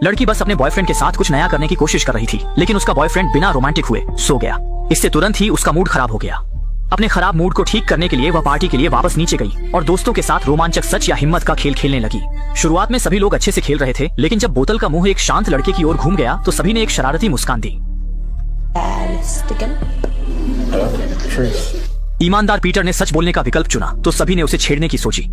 लड़की बस अपने बॉयफ्रेंड के साथ कुछ नया करने की कोशिश कर रही थी, लेकिन उसका बॉयफ्रेंड बिना रोमांटिक हुए सो गया। इससे तुरंत ही उसका मूड खराब हो गया। अपने खराब मूड को ठीक करने के लिए वह पार्टी के लिए वापस नीचे गई और दोस्तों के साथ रोमांचक सच या हिम्मत का खेल खेलने लगी। शुरुआत में सभी लोग अच्छे से खेल रहे थे, लेकिन जब बोतल का मुंह एक शांत लड़के की ओर घूम गया तो सभी ने एक शरारती मुस्कान दी। ईमानदार पीटर ने सच बोलने का विकल्प चुना तो सभी ने उसे छेड़ने की सोची।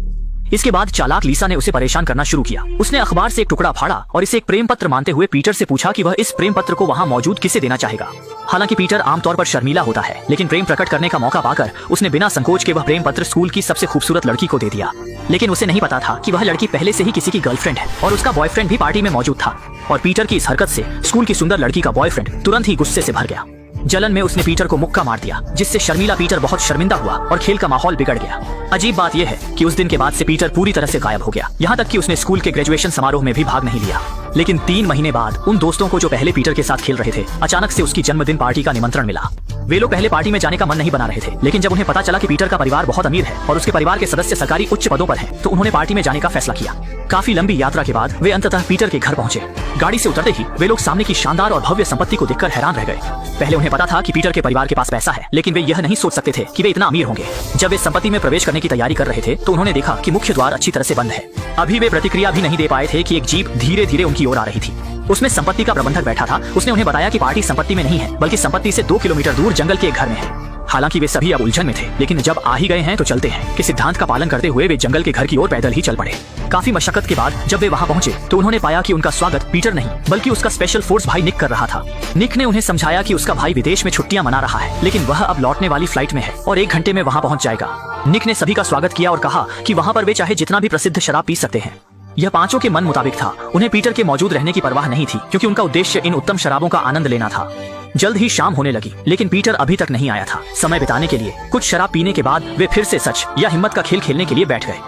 इसके बाद चालाक लीसा ने उसे परेशान करना शुरू किया। उसने अखबार से एक टुकड़ा फाड़ा और इसे एक प्रेम पत्र मानते हुए पीटर से पूछा कि वह इस प्रेम पत्र को वहां मौजूद किसे देना चाहेगा। हालांकि पीटर आमतौर पर शर्मीला होता है, लेकिन प्रेम प्रकट करने का मौका पाकर उसने बिना संकोच के वह प्रेम पत्र स्कूल की सबसे खूबसूरत लड़की को दे दिया। लेकिन उसे नहीं पता था कि वह लड़की पहले से ही किसी की गर्लफ्रेंड है और उसका बॉयफ्रेंड भी पार्टी में मौजूद था। और पीटर की इस हरकत से स्कूल की सुंदर लड़की का बॉयफ्रेंड तुरंत ही गुस्से से भर गया। जलन में उसने पीटर को मुक्का मार दिया, जिससे शर्मीला पीटर बहुत शर्मिंदा हुआ और खेल का माहौल बिगड़ गया। अजीब बात यह है कि उस दिन के बाद से पीटर पूरी तरह से गायब हो गया, यहाँ तक कि उसने स्कूल के ग्रेजुएशन समारोह में भी भाग नहीं लिया। लेकिन 3 महीने बाद उन दोस्तों को जो पहले पीटर के साथ खेल रहे थे, अचानक से उसकी जन्मदिन पार्टी का निमंत्रण मिला। वे लोग पहले पार्टी में जाने का मन नहीं बना रहे थे, लेकिन जब उन्हें पता चला कि पीटर का परिवार बहुत अमीर है और उसके परिवार के सदस्य सरकारी उच्च पदों पर हैं, तो उन्होंने पार्टी में जाने का फैसला किया। काफी लंबी यात्रा के बाद वे अंततः पीटर के घर पहुंचे। गाड़ी से उतरते ही वे लोग सामने की शानदार और भव्य संपत्ति को देखकर हैरान रह गए। पहले उन्हें पता था कि पीटर के परिवार के पास पैसा है, लेकिन वे यह नहीं सोच सकते थे कि वे इतना अमीर होंगे। जब वे संपत्ति में प्रवेश करने की तैयारी कर रहे थे तो उन्होंने देखा कि मुख्य द्वार अच्छी तरह से बंद है। अभी वे प्रतिक्रिया भी नहीं दे पाए थे कि एक जीप धीरे धीरे उनकी ओर आ रही थी। उसमें संपत्ति का प्रबंधक बैठा था। उसने उन्हें बताया कि पार्टी संपत्ति में नहीं है, बल्कि संपत्ति से 2 किलोमीटर दूर जंगल के एक घर में है। हालांकि वे सभी अब उलझन में थे, लेकिन जब आ ही गए हैं तो चलते हैं कि सिद्धांत का पालन करते हुए वे जंगल के घर की ओर पैदल ही चल पड़े। काफी मशक्कत के बाद जब वे वहां पहुंचे तो उन्होंने पाया कि उनका स्वागत पीटर नहीं बल्कि उसका स्पेशल फोर्स भाई निक कर रहा था। निक ने उन्हें समझाया कि उसका भाई विदेश में छुट्टियां मना रहा है, लेकिन वह अब लौटने वाली फ्लाइट में है और 1 घंटे में वहां पहुंच जाएगा। निक ने सभी का स्वागत किया और कहा कि वहां पर वे चाहे जितना भी प्रसिद्ध शराब पी सकते हैं। यह पांचों के मन मुताबिक था। उन्हें पीटर के मौजूद रहने की परवाह नहीं थी, क्योंकि उनका उद्देश्य इन उत्तम शराबों का आनंद लेना था। जल्द ही शाम होने लगी, लेकिन पीटर अभी तक नहीं आया था। समय बिताने के लिए कुछ शराब पीने के बाद वे फिर से सच या हिम्मत का खेल खेलने के लिए बैठ गए।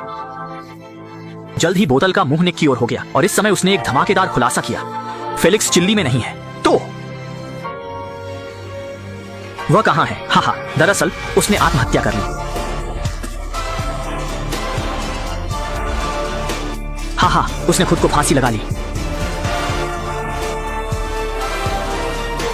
जल्द ही बोतल का मुंह निक की ओर हो गया और इस समय उसने एक धमाकेदार खुलासा किया। फेलिक्स चिल्ली में नहीं है तो वह कहां है? हाँ, दरअसल उसने आत्महत्या कर ली। हाँ, उसने खुद को फांसी लगा ली।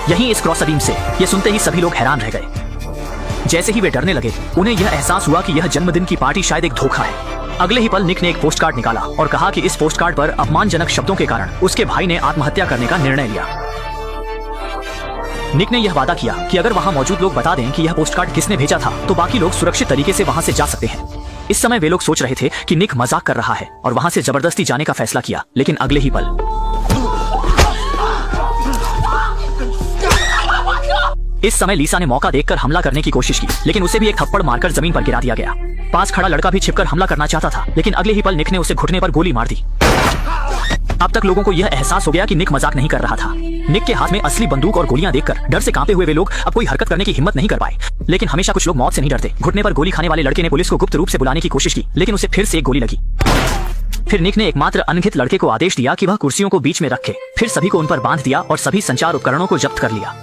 यहीं इस क्रॉस बीम से ये सुनते ही सभी लोग हैरान रह गए। जैसे ही वे डरने लगे, उन्हें यह एहसास हुआ कि यह जन्मदिन की पार्टी शायद एक धोखा है। अगले ही पल निक ने एक पोस्ट कार्ड निकाला और कहा कि इस पोस्ट कार्ड पर अपमानजनक शब्दों के कारण उसके भाई ने आत्महत्या करने का निर्णय लिया। निक ने यह वादा किया कि अगर वहां मौजूद लोग बता दें कि यह पोस्ट कार्ड किसने भेजा था, तो बाकी लोग सुरक्षित तरीके से वहां से जा सकते हैं। इस समय वे लोग सोच रहे थे कि निक मजाक कर रहा है और वहां से जबरदस्ती जाने का फैसला किया, लेकिन अगले ही पल इस समय लीसा ने मौका देखकर हमला करने की कोशिश की, लेकिन उसे भी एक थप्पड़ मारकर जमीन पर गिरा दिया गया। पास खड़ा लड़का भी छिपकर हमला करना चाहता था, लेकिन अगले ही पल निक ने उसे घुटने पर गोली मार दी। अब तक लोगों को यह एहसास हो गया कि निक मजाक नहीं कर रहा था। निक के हाथ में असली बंदूक और गोलियां देखकर डर से कांपे हुए वे लोग अब कोई हरकत करने की हिम्मत नहीं कर पाए। लेकिन हमेशा कुछ लोग मौत से नहीं डरते। घुटने पर गोली खाने वाले लड़के ने पुलिस को गुप्त रूप से बुलाने की कोशिश की, लेकिन उसे फिर से एक गोली लगी। फिर निक ने एकमात्र अनगिनत लड़के को आदेश दिया कि वह कुर्सियों को बीच में रखे। फिर सभी को उन पर बांध दिया और सभी संचार उपकरणों को जब्त कर लिया।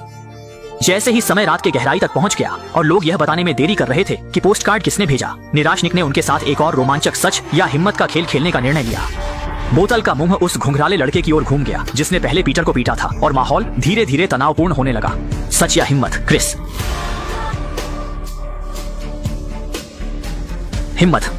जैसे ही समय रात के गहराई तक पहुंच गया और लोग यह बताने में देरी कर रहे थे कि पोस्ट कार्ड किसने भेजा, निराश निक ने उनके साथ एक और रोमांचक सच या हिम्मत का खेल खेलने का निर्णय लिया। बोतल का मुंह उस घुंघराले लड़के की ओर घूम गया जिसने पहले पीटर को पीटा था और माहौल धीरे धीरे तनावपूर्ण होने लगा। सच या हिम्मत? क्रिस। हिम्मत।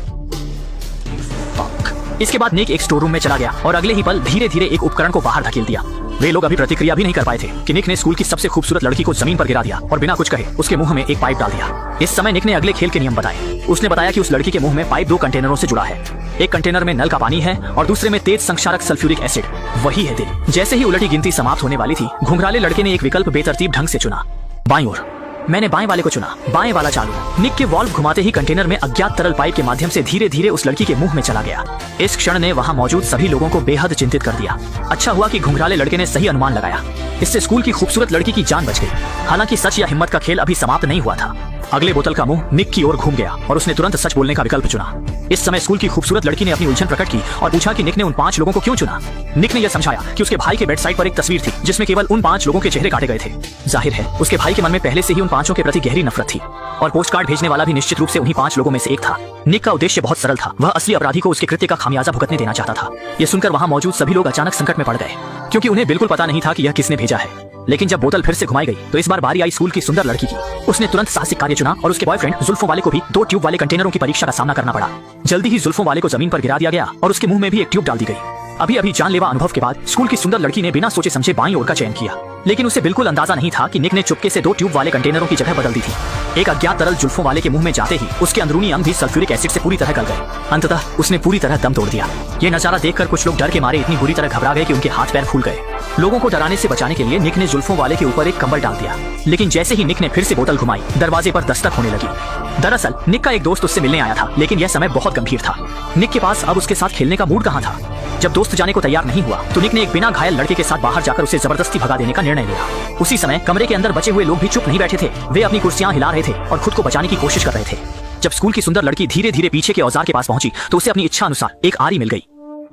इसके बाद निक एक स्टोर रूम में चला गया और अगले ही पल धीरे धीरे एक उपकरण को बाहर धकेल दिया। वे लोग अभी प्रतिक्रिया भी नहीं कर पाए थे कि निक ने स्कूल की सबसे खूबसूरत लड़की को जमीन पर गिरा दिया और बिना कुछ कहे उसके मुंह में एक पाइप डाल दिया। इस समय निक ने अगले खेल के नियम बताए। उसने बताया कि उस लड़की के मुंह में पाइप 2 कंटेनरों से जुड़ा है। एक कंटेनर में नल का पानी है और दूसरे में तेज संक्षारक सल्फ्यूरिक एसिड, वही है दिल। जैसे ही उलटी गिनती समाप्त होने वाली थी, घुंघराले लड़के ने एक विकल्प बेतरतीब ढंग से चुना, बाईं ओर। मैंने बाएं वाले को चुना। बाएं वाला चालू। निक के वॉल्व घुमाते ही कंटेनर में अज्ञात तरल पाइप के माध्यम से धीरे धीरे उस लड़की के मुंह में चला गया। इस क्षण ने वहां मौजूद सभी लोगों को बेहद चिंतित कर दिया। अच्छा हुआ कि घुंघराले लड़के ने सही अनुमान लगाया। इससे स्कूल की खूबसूरत लड़की की जान बच गई। हालांकि सच या हिम्मत का खेल अभी समाप्त नहीं हुआ था। अगले बोतल का मुंह निक की ओर घूम गया और उसने तुरंत सच बोलने का विकल्प चुना। इस समय स्कूल की खूबसूरत लड़की ने अपनी उलझन प्रकट की और पूछा कि निक ने उन 5 लोगों को क्यों चुना। निक ने यह समझाया कि उसके भाई के बेड साइड पर एक तस्वीर थी जिसमें केवल उन 5 लोगों के चेहरे काटे गए थे। जाहिर है उसके भाई के मन में पहले से ही उन 5 के प्रति गहरी नफरत थी और पोस्ट कार्ड भेजने वाला भी निश्चित रूप से उन्हीं 5 लोगों में से एक था। निक का उद्देश्य बहुत सरल था। वह असली अपराधी को उसके कृत्य का खामियाजा भुगतने देना चाहता था। यह सुनकर वहां मौजूद सभी लोग अचानक संकट में पड़ गए। क्योंकि उन्हें बिल्कुल पता नहीं था कि यह किसने भेजा है। लेकिन जब बोतल फिर से घुमाई गई तो इस बार बारी आई स्कूल की सुंदर लड़की की। उसने तुरंत साहसिक कार्य चुना और उसके बॉयफ्रेंड जुल्फों वाले को भी 2 ट्यूब वाले कंटेनरों की परीक्षा का सामना करना पड़ा। जल्दी ही जुल्फों वाले को जमीन पर गिरा दिया गया और उसके मुंह में भी एक ट्यूब डाल दी गई। अभी अभी जानलेवा अनुभव के बाद स्कूल की सुंदर लड़की ने बिना सोचे समझे बाईं ओर का चयन किया, लेकिन उसे बिल्कुल अंदाजा नहीं था कि निक ने चुपके से 2 ट्यूब वाले कंटेनरों की जगह बदल दी थी। एक अज्ञात तरल जुल्फों वाले के मुंह में जाते ही उसके अंदरूनी अंग भी सल्फ्यूरिक एसिड से पूरी तरह गल गए। अंततः उसने पूरी तरह दम तोड़ दिया। ये नजारा देखकर कुछ लोग डर के मारे इतनी बुरी तरह घबरा गए कि उनके हाथ पैर फूल गए। लोगों को डराने से बचाने के लिए निक ने जुल्फों वाले के ऊपर एक कंबल डाल दिया, लेकिन जैसे ही निक ने फिर से बोतल घुमाई दरवाजे पर दस्तक होने लगी। दरअसल निक का एक दोस्त उससे मिलने आया था, लेकिन यह समय बहुत गंभीर था। निक के पास अब उसके साथ खेलने का मूड कहाँ था। जब दोस्त जाने को तैयार नहीं हुआ तो निक ने एक बिना घायल लड़के के साथ बाहर जाकर उसे जबरदस्ती भगा देने का निर्णय लिया। उसी समय कमरे के अंदर बचे हुए लोग भी चुप नहीं बैठे थे। वे अपनी कुर्सियां हिला रहे थे और खुद को बचाने की कोशिश कर रहे थे। जब स्कूल की सुंदर लड़की धीरे धीरे पीछे के औजार के पास पहुंची तो उसे अपनी इच्छा अनुसार एक आरी मिल गई।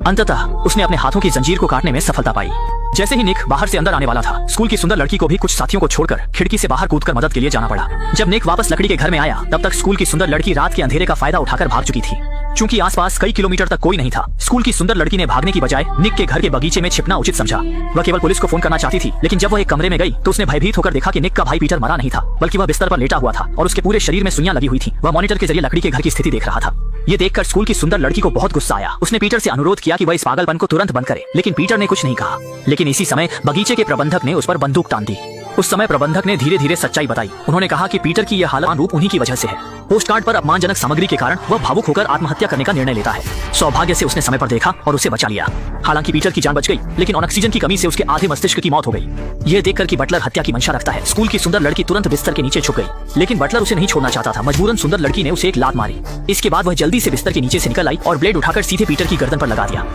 अंततः उसने अपने हाथों की जंजीर को काटने में सफलता पाई। जैसे ही निक बाहर से अंदर आने वाला था, स्कूल की सुंदर लड़की को भी कुछ साथियों को छोड़कर खिड़की से बाहर कूदकर मदद के लिए जाना पड़ा। जब निक वापस लकड़ी के घर में आया तब तक स्कूल की सुंदर लड़की रात के अंधेरे का फायदा उठाकर भाग चुकी थी। चूंकि आसपास कई किलोमीटर तक कोई नहीं था, स्कूल की सुंदर लड़की ने भागने की बजाय निक के घर के बगीचे में छिपना उचित समझा। वह केवल पुलिस को फोन करना चाहती थी, लेकिन जब वह एक कमरे में गई तो उसने भयभीत होकर देखा कि निक का भाई पीटर मरा नहीं था, बल्कि वह बिस्तर पर लेटा हुआ था और उसके पूरे शरीर में सुइयां लगी हुई थी। वह मॉनिटर के जरिए लकड़ी के घर की स्थिति देख रहा था। ये देखकर स्कूल की सुंदर लड़की को बहुत गुस्सा आया। उसने पीटर से अनुरोध किया कि वह इस पागलपन को तुरंत बंद करे, लेकिन पीटर ने कुछ नहीं कहा। लेकिन इसी समय बगीचे के प्रबंधक ने उस पर बंदूक तान दी। उस समय प्रबंधक ने धीरे धीरे सच्चाई बताई। उन्होंने कहा कि पीटर की यह हालत रूप उन्हीं की वजह से है। पोस्टकार्ड पर अपमानजनक सामग्री के कारण वह भावुक होकर आत्महत्या करने का निर्णय लेता है। सौभाग्य से उसने समय पर देखा और उसे बचा लिया। हालांकि पीटर की जान बच गई, लेकिन ऑक्सीजन की कमी से उसके आधे मस्तिष्क की मौत हो गई। यह देखकर कि बटलर हत्या की मंशा रखता है, स्कूल की सुंदर लड़की तुरंत बिस्तर के नीचे छुप गई। लेकिन बटलर उसे नहीं छोड़ना चाहता था। मजबूरन सुंदर लड़की ने उसे एक लात मारी। इसके बाद वह जल्दी से बिस्तर के नीचे से निकल आई और ब्लेड उठाकर सीधे पीटर की गर्दन पर लगा दिया।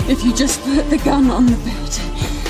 If you just put the gun on the bed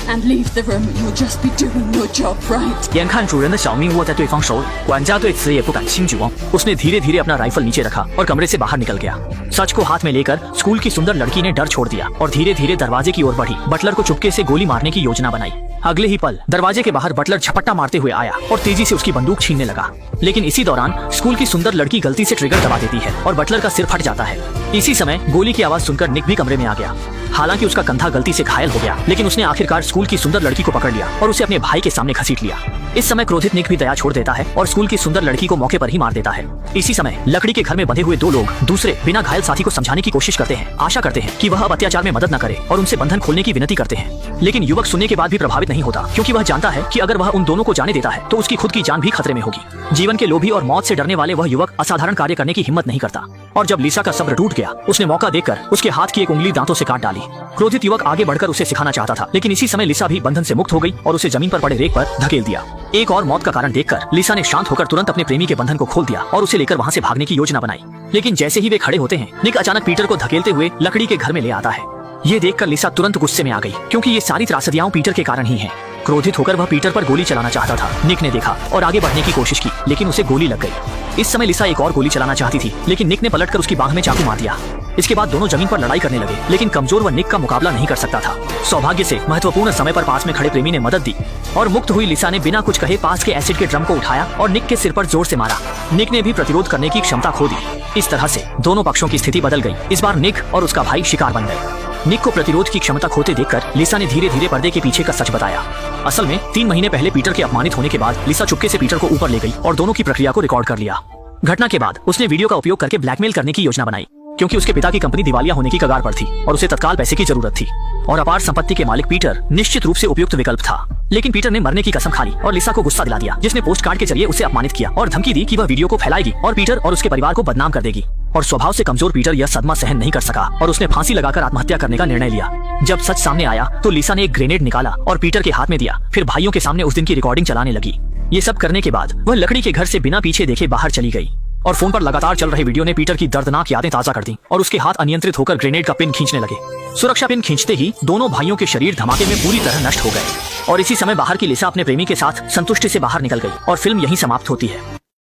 and leave the room, you'll just be doing your job right. 眼看主人的小命握在对方手里，管家对此也不敢轻举妄。उसने धीरे धीरे अपना राइफल नीचे रखा और कमरे से बाहर निकल गया। सच को हाथ में लेकर स्कूल की सुंदर लड़की ने डर छोड़ दिया और धीरे धीरे दरवाजे की ओर बढ़ी। बटलर को चुपके से गोली मारने की योजना बनाई। अगले ही पल दरवाजे के बाहर बटलर झपट्टा मारते हुए आया और तेजी से उसकी बंदूक छीनने लगा। लेकिन इसी दौरान स्कूल की सुंदर लड़की गलती से ट्रिगर दबा देती है और बटलर का सिर फट जाता है। इसी समय गोली की आवाज सुनकर निक भी कमरे में आ गया। हालांकि उसका कंधा गलती से घायल हो गया, लेकिन उसने आखिरकार स्कूल की सुंदर लड़की को पकड़ लिया और उसे अपने भाई के सामने घसीट लिया। इस समय क्रोधित निक भी दया छोड़ देता है और स्कूल की सुंदर लड़की को मौके पर ही मार देता है। इसी समय लकड़ी के घर में बंधे हुए 2 लोग दूसरे बिना घायल साथी को समझाने की कोशिश करते हैं। आशा करते हैं कि वह अब अत्याचार में मदद न करे और उनसे बंधन खोलने की विनती करते हैं। लेकिन युवक सुनने के बाद भी प्रभावित नहीं होता, क्योंकि वह जानता है कि अगर वह उन दोनों को जाने देता है तो उसकी खुद की जान भी खतरे में होगी। जीवन के लोभी और मौत से डरने वाले वह युवक असाधारण कार्य करने की हिम्मत नहीं करता। और जब लिसा का सब्र टूट गया, उसने मौका देखकर उसके हाथ की एक उंगली दांतों से काट डाली। क्रोधित युवक आगे बढ़कर उसे सिखाना चाहता था, लेकिन इसी समय लिसा भी बंधन से मुक्त हो गई और उसे जमीन पर पड़े रेत पर धकेल दिया। एक और मौत का कारण देखकर लिसा ने शांत होकर तुरंत अपने प्रेमी के बंधन को खोल दिया और उसे लेकर वहां से भागने की योजना बनाई। लेकिन जैसे ही वे खड़े होते हैं, निक अचानक पीटर को धकेलते हुए लकड़ी के घर में ले आता है। ये देखकर लिसा तुरंत गुस्से में आ गई, क्योंकि ये सारी त्रासदियां पीटर के कारण ही हैं। क्रोधित होकर वह पीटर पर गोली चलाना चाहता था। निक ने देखा और आगे बढ़ने की कोशिश की, लेकिन उसे गोली लग गई। इस समय लिसा एक और गोली चलाना चाहती थी, लेकिन निक ने पलटकर उसकी बांह में चाकू मार दिया। इसके बाद दोनों जमीन पर लड़ाई करने लगे, लेकिन कमजोर व निक का मुकाबला नहीं कर सकता था। सौभाग्य से महत्वपूर्ण समय पर पास में खड़े प्रेमी ने मदद दी और मुक्त हुई लिसा ने बिना कुछ कहे पास के एसिड के ड्रम को उठाया और निक के सिर पर जोर से मारा। निक ने भी प्रतिरोध करने की क्षमता खो दी। इस तरह से दोनों पक्षों की स्थिति बदल गई। इस बार निक और उसका भाई शिकार बन गए। निक को प्रतिरोध की क्षमता खोते देखकर लिसा ने धीरे धीरे पर्दे के पीछे का सच बताया। असल में 3 महीने पहले पीटर के अपमानित होने के बाद लिसा चुपके से पीटर को ऊपर ले गई और दोनों की प्रक्रिया को रिकॉर्ड कर लिया। घटना के बाद उसने वीडियो का उपयोग करके ब्लैकमेल करने की योजना बनाई, क्योंकि उसके पिता की कंपनी दिवालिया होने की कगार पर थी और उसे तत्काल पैसे की जरूरत थी और अपार संपत्ति के मालिक पीटर निश्चित रूप से उपयुक्त विकल्प था। लेकिन पीटर ने मरने की कसम खा ली और लिसा को गुस्सा दिला दिया, जिसने पोस्ट कार्ड के जरिए उसे अपमानित किया और धमकी दी कि वह वीडियो को फैलाएगी और पीटर और उसके परिवार को बदनाम कर देगी। और स्वभाव से कमजोर पीटर यह सदमा सहन नहीं कर सका और उसने फांसी लगाकर आत्महत्या करने का निर्णय लिया। जब सच सामने आया तो लिसा ने एक ग्रेनेड निकाला और पीटर के हाथ में दिया, फिर भाइयों के सामने उस दिन की रिकॉर्डिंग चलाने लगी। ये सब करने के बाद वह लकड़ी के घर से बिना पीछे देखे बाहर चली गई और फोन पर लगातार चल रहे वीडियो ने पीटर की दर्दनाक यादें ताजा कर दी और उसके हाथ अनियंत्रित होकर ग्रेनेड का पिन खींचने लगे। सुरक्षा पिन खींचते ही दोनों भाइयों के शरीर धमाके में पूरी तरह नष्ट हो गए और इसी समय बाहर की लिसा अपने प्रेमी के साथ संतुष्टि से बाहर निकल गई और फिल्म यहीं समाप्त होती है।